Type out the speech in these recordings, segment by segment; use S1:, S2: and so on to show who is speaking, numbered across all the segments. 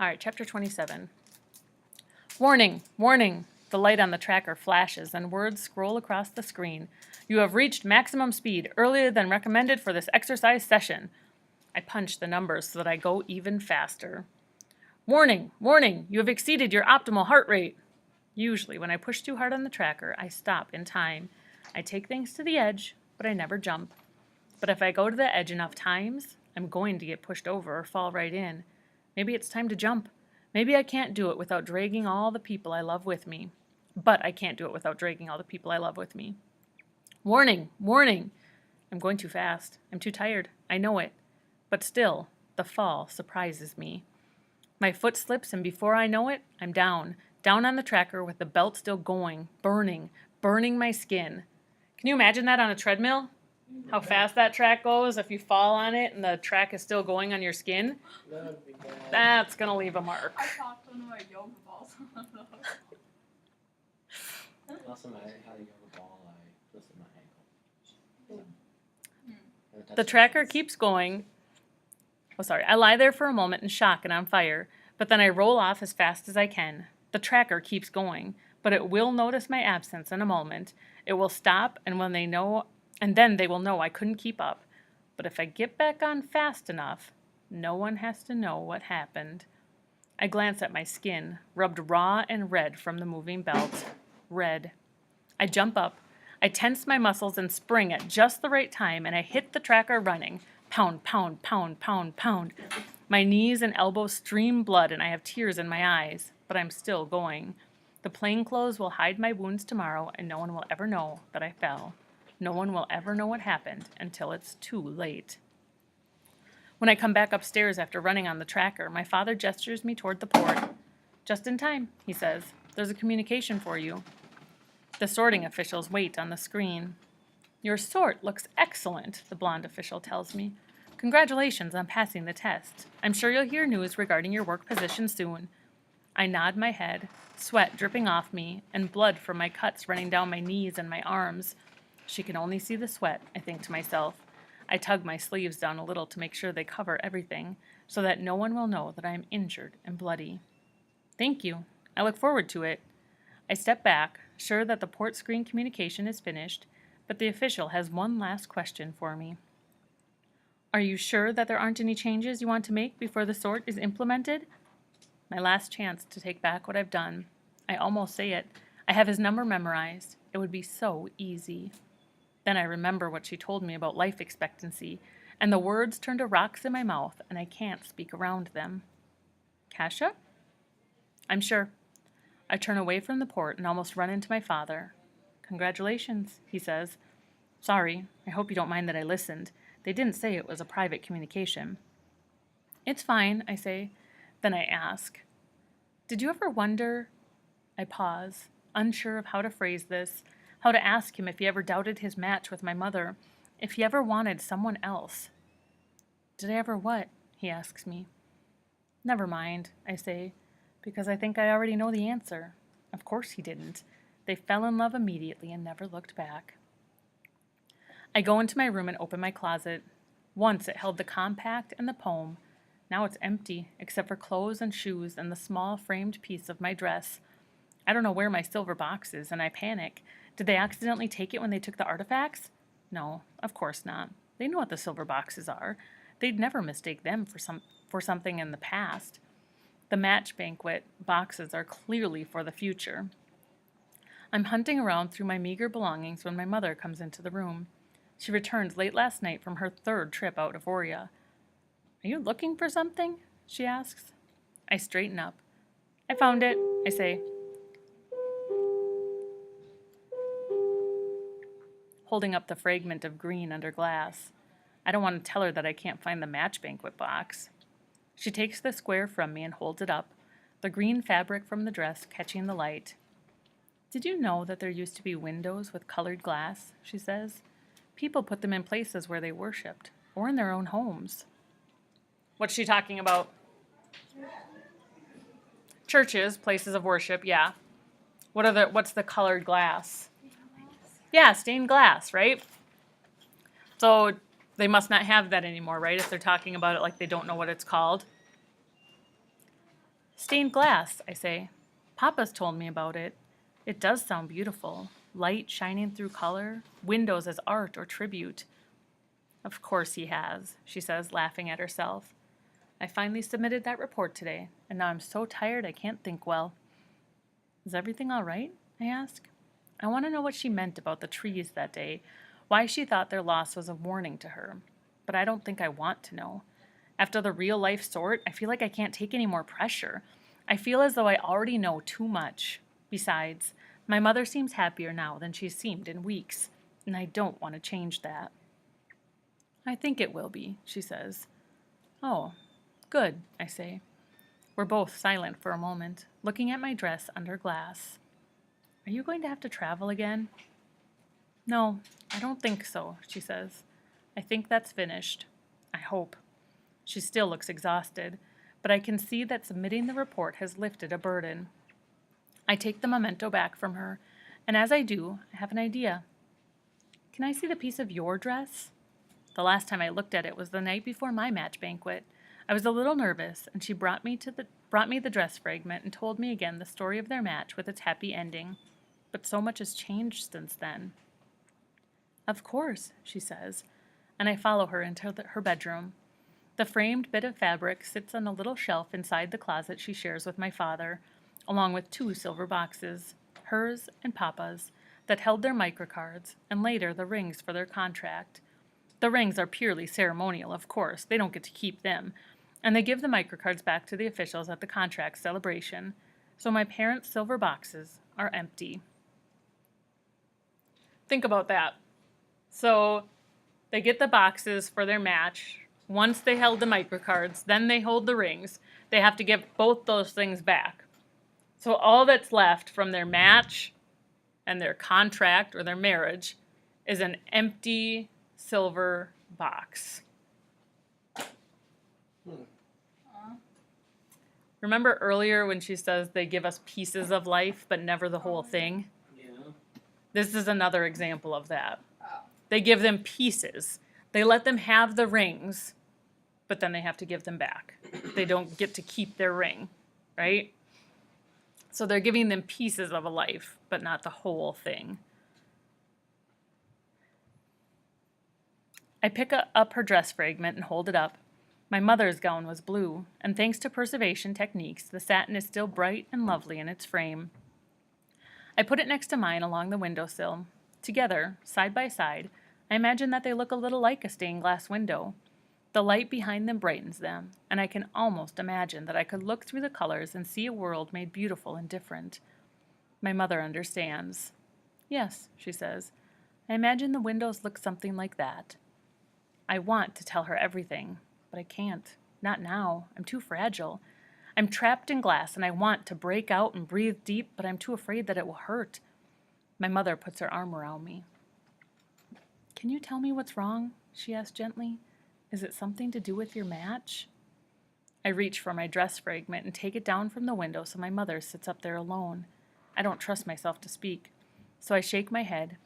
S1: All right, chapter 27. Warning, warning. The light on the tracker flashes and words scroll across the screen. You have reached maximum speed earlier than recommended for this exercise session. I punch the numbers so that I go even faster. Warning, warning. You have exceeded your optimal heart rate. Usually, when I push too hard on the tracker, I stop in time. I take things to the edge, but I never jump. But if I go to the edge enough times, I'm going to get pushed over or fall right in. Maybe it's time to jump. Maybe I can't do it without dragging all the people I love with me. But I can't do it without dragging all the people I love with me. Warning, warning. I'm going too fast. I'm too tired. I know it. But still, the fall surprises me. My foot slips, and before I know it, I'm down on the tracker with the belt still going, burning my skin. Can you imagine that on a treadmill? How fast that track goes if you fall on it and the track is still going on your skin?
S2: That would be bad.
S1: That's going to leave a mark.
S3: I popped one of my yoga balls on those.
S2: Last time I had a yoga ball, I twisted my ankle.
S1: The tracker keeps going. I lie there for a moment in shock and on fire, but then I roll off as fast as I can. The tracker keeps going, but it will notice my absence in a moment. It will stop, and then they will know I couldn't keep up. But if I get back on fast enough, no one has to know what happened. I glance at my skin, rubbed raw and red from the moving belt. Red. I jump up. I tense my muscles and spring at just the right time, and I hit the tracker running. Pound, pound, pound, pound, pound. My knees and elbows stream blood, and I have tears in my eyes, but I'm still going. The plainclothes will hide my wounds tomorrow, and no one will ever know that I fell. No one will ever know what happened until it's too late. When I come back upstairs after running on the tracker, my father gestures me toward the port. Just in time, he says. There's a communication for you. The sorting officials wait on the screen. Your sort looks excellent, the blonde official tells me. Congratulations on passing the test. I'm sure you'll hear news regarding your work position soon. I nod my head, sweat dripping off me, and blood from my cuts running down my knees and my arms. She can only see the sweat, I think to myself. I tug my sleeves down a little to make sure they cover everything, so that no one will know that I am injured and bloody. Thank you. I look forward to it. I step back, sure that the port screen communication is finished, but the official has one last question for me. Are you sure that there aren't any changes you want to make before the sort is implemented? My last chance to take back what I've done. I almost say it. I have his number memorized. It would be so easy. Then I remember what she told me about life expectancy, and the words turn to rocks in my mouth, and I can't speak around them. Kasia? I'm sure. I turn away from the port and almost run into my father. Congratulations, he says. Sorry, I hope you don't mind that I listened. They didn't say it was a private communication. It's fine, I say. Then I ask, did you ever wonder? I pause, unsure of how to phrase this, how to ask him if he ever doubted his match with my mother, if he ever wanted someone else. Did I ever what? He asks me. Never mind, I say, because I think I already know the answer. Of course he didn't. They fell in love immediately and never looked back. I go into my room and open my closet. Once it held the compact and the poem. Now it's empty, except for clothes and shoes and the small framed piece of my dress. I don't know where my silver box is, and I panic. Did they accidentally take it when they took the artifacts? No, of course not. They know what the silver boxes are. They'd never mistake them for something in the past. The match banquet boxes are clearly for the future. I'm hunting around through my meager belongings when my mother comes into the room. She returned late last night from her third trip out of Oria. Are you looking for something? She asks. I straighten up. I found it, I say. Holding up the fragment of green under glass. I don't want to tell her that I can't find the match banquet box. She takes the square from me and holds it up, the green fabric from the dress catching the light. Did you know that there used to be windows with colored glass? She says. People put them in places where they worshipped, or in their own homes. What's she talking about? Churches, places of worship, yeah. What's the colored glass? Yeah, stained glass, right? So they must not have that anymore, right? If they're talking about it like they don't know what it's called. Stained glass, I say. Papa's told me about it. It does sound beautiful. Light shining through color, windows as art or tribute. Of course he has, she says, laughing at herself. I finally submitted that report today, and now I'm so tired I can't think well. Is everything all right? I ask. I want to know what she meant about the trees that day, why she thought their loss was a warning to her. But I don't think I want to know. After the real-life sort, I feel like I can't take any more pressure. I feel as though I already know too much. Besides, my mother seems happier now than she's seemed in weeks, and I don't want to change that. I think it will be, she says. Oh, good, I say. We're both silent for a moment, looking at my dress under glass. Are you going to have to travel again? No, I don't think so, she says. I think that's finished. I hope. She still looks exhausted, but I can see that submitting the report has lifted a burden. I take the memento back from her, and as I do, I have an idea. Can I see the piece of your dress? The last time I looked at it was the night before my match banquet. I was a little nervous, and she brought me the dress fragment and told me again the story of their match with its happy ending. But so much has changed since then. Of course, she says, and I follow her into her bedroom. The framed bit of fabric sits on a little shelf inside the closet she shares with my father, along with 2 silver boxes, hers and Papa's, that held their microcards and later the rings for their contract. The rings are purely ceremonial, of course. They don't get to keep them. And they give the microcards back to the officials at the contract celebration. So my parents' silver boxes are empty. Think about that. So they get the boxes for their match. Once they held the microcards, then they hold the rings. They have to give both those things back. So all that's left from their match and their contract or their marriage is an empty silver box. Remember earlier when she says they give us pieces of life but never the whole thing?
S2: Yeah.
S1: This is another example of that.
S3: Oh.
S1: They give them pieces. They let them have the rings, but then they have to give them back. They don't get to keep their ring, right? So they're giving them pieces of a life, but not the whole thing. I pick up her dress fragment and hold it up. My mother's gown was blue, and thanks to preservation techniques, the satin is still bright and lovely in its frame. I put it next to mine along the windowsill. Together, side by side, I imagine that they look a little like a stained glass window. The light behind them brightens them, and I can almost imagine that I could look through the colors and see a world made beautiful and different. My mother understands. Yes, she says. I imagine the windows look something like that. I want to tell her everything, but I can't. Not now. I'm too fragile. I'm trapped in glass, and I want to break out and breathe deep, but I'm too afraid that it will hurt. My mother puts her arm around me. Can you tell me what's wrong? She asks gently. Is it something to do with your match? I reach for my dress fragment and take it down from the window so my mother sits up there alone. I don't trust myself to speak, so I shake my head.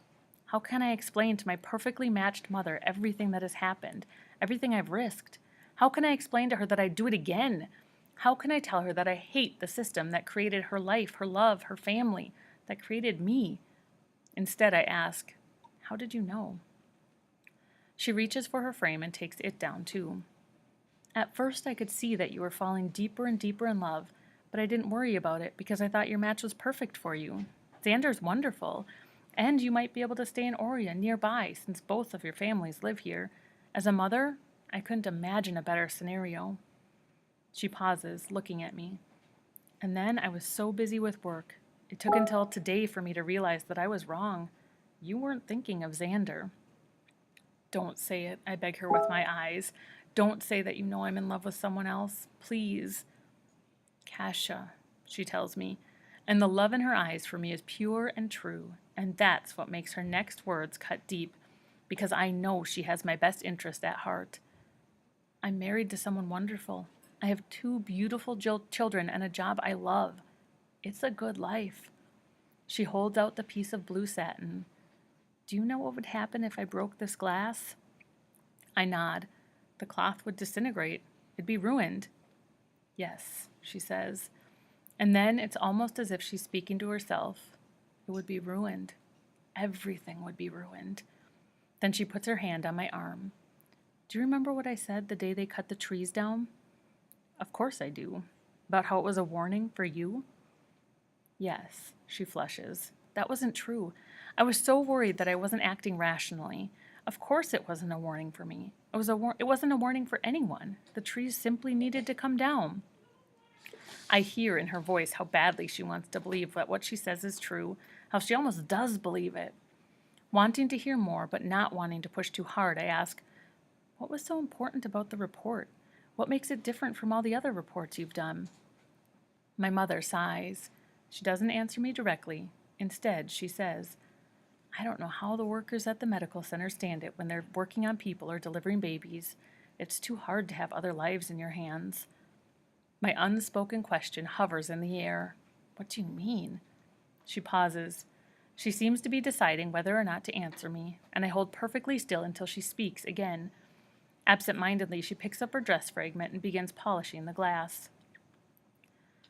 S1: How can I explain to my perfectly matched mother everything that has happened, everything I've risked? How can I explain to her that I'd do it again? How can I tell her that I hate the system that created her life, her love, her family, that created me? Instead, I ask, how did you know? She reaches for her frame and takes it down too. At first, I could see that you were falling deeper and deeper in love, but I didn't worry about it because I thought your match was perfect for you. Xander's wonderful, and you might be able to stay in Orion nearby since both of your families live here. As a mother, I couldn't imagine a better scenario. She pauses, looking at me. And then I was so busy with work. It took until today for me to realize that I was wrong. You weren't thinking of Xander. Don't say it, I beg her with my eyes. Don't say that you know I'm in love with someone else. Please. Kasia, she tells me, and the love in her eyes for me is pure and true, and that's what makes her next words cut deep, because I know she has my best interest at heart. I'm married to someone wonderful. I have 2 beautiful children and a job I love. It's a good life. She holds out the piece of blue satin. Do you know what would happen if I broke this glass? I nod. The cloth would disintegrate. It'd be ruined. Yes, she says. And then it's almost as if she's speaking to herself. It would be ruined. Everything would be ruined. Then she puts her hand on my arm. Do you remember what I said the day they cut the trees down? Of course I do. About how it was a warning for you? Yes, she flushes. That wasn't true. I was so worried that I wasn't acting rationally. Of course it wasn't a warning for me. It wasn't a warning for anyone. The trees simply needed to come down. I hear in her voice how badly she wants to believe that what she says is true, how she almost does believe it. Wanting to hear more, but not wanting to push too hard, I ask, what was so important about the report? What makes it different from all the other reports you've done? My mother sighs. She doesn't answer me directly. Instead, she says, I don't know how the workers at the medical center stand it when they're working on people or delivering babies. It's too hard to have other lives in your hands. My unspoken question hovers in the air. What do you mean? She pauses. She seems to be deciding whether or not to answer me, and I hold perfectly still until she speaks again. Absent-mindedly, she picks up her dress fragment and begins polishing the glass.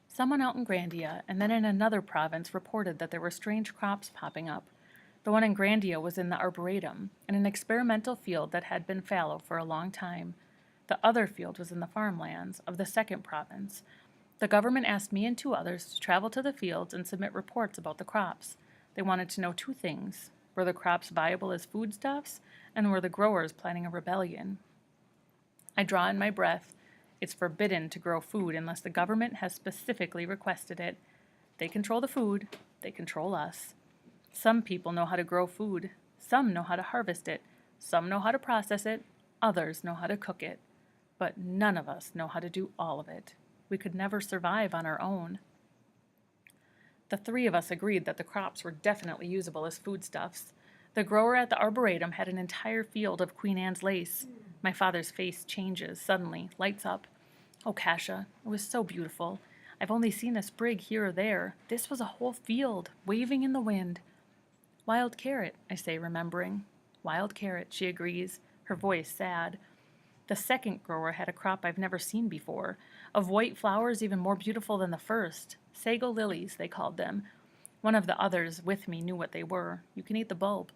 S1: Someone out in Grandia, and then in another province, reported that there were strange crops popping up. The one in Grandia was in the Arboretum, in an experimental field that had been fallow for a long time. The other field was in the farmlands of the second province. The government asked me and 2 others to travel to the fields and submit reports about the crops. They wanted to know 2 things. Were the crops viable as foodstuffs, and were the growers planning a rebellion? I draw in my breath. It's forbidden to grow food unless the government has specifically requested it. They control the food. They control us. Some people know how to grow food. Some know how to harvest it. Some know how to process it. Others know how to cook it. But none of us know how to do all of it. We could never survive on our own. The 3 of us agreed that the crops were definitely usable as foodstuffs. The grower at the Arboretum had an entire field of Queen Anne's lace. My father's face changes suddenly, lights up. Oh, Kasia, it was so beautiful. I've only seen a sprig here or there. This was a whole field, waving in the wind. Wild carrot, I say, remembering. Wild carrot, she agrees, her voice sad. The second grower had a crop I've never seen before, of white flowers even more beautiful than the first. Sago lilies, they called them. One of the others with me knew what they were. You can eat the bulb.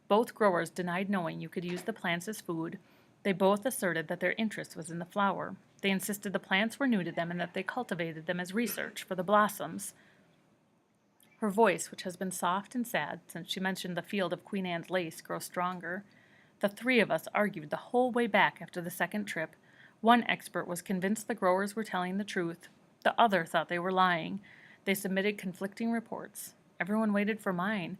S1: Both growers denied knowing you could use the plants as food. They both asserted that their interest was in the flower. They insisted the plants were new to them and that they cultivated them as research for the blossoms. Her voice, which has been soft and sad since she mentioned the field of Queen Anne's lace, grows stronger. The 3 of us argued the whole way back after the second trip. One expert was convinced the growers were telling the truth. The other thought they were lying. They submitted conflicting reports. Everyone waited for mine.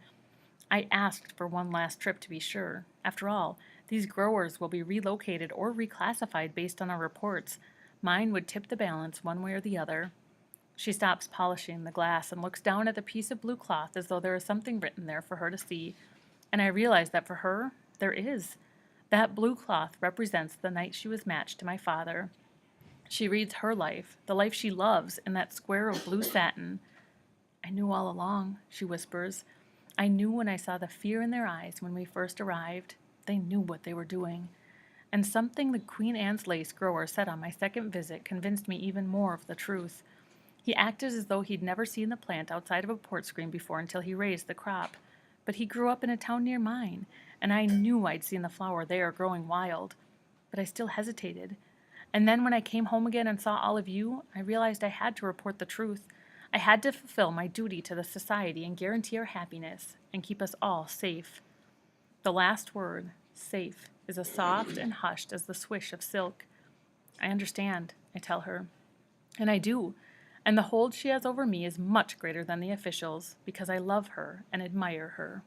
S1: I asked for one last trip to be sure. After all, these growers will be relocated or reclassified based on our reports. Mine would tip the balance one way or the other. She stops polishing the glass and looks down at the piece of blue cloth as though there is something written there for her to see. And I realize that for her, there is. That blue cloth represents the night she was matched to my father. She reads her life, the life she loves, in that square of blue satin. I knew all along, she whispers. I knew when I saw the fear in their eyes when we first arrived. They knew what they were doing. And something the Queen Anne's lace grower said on my second visit convinced me even more of the truth. He acted as though he'd never seen the plant outside of a port screen before until he raised the crop. But he grew up in a town near mine, and I knew I'd seen the flower there growing wild. But I still hesitated. And then when I came home again and saw all of you, I realized I had to report the truth. I had to fulfill my duty to the society and guarantee our happiness and keep us all safe. The last word, safe, is as soft and hushed as the swish of silk. I understand, I tell her. And I do. And the hold she has over me is much greater than the officials, because I love her and admire her.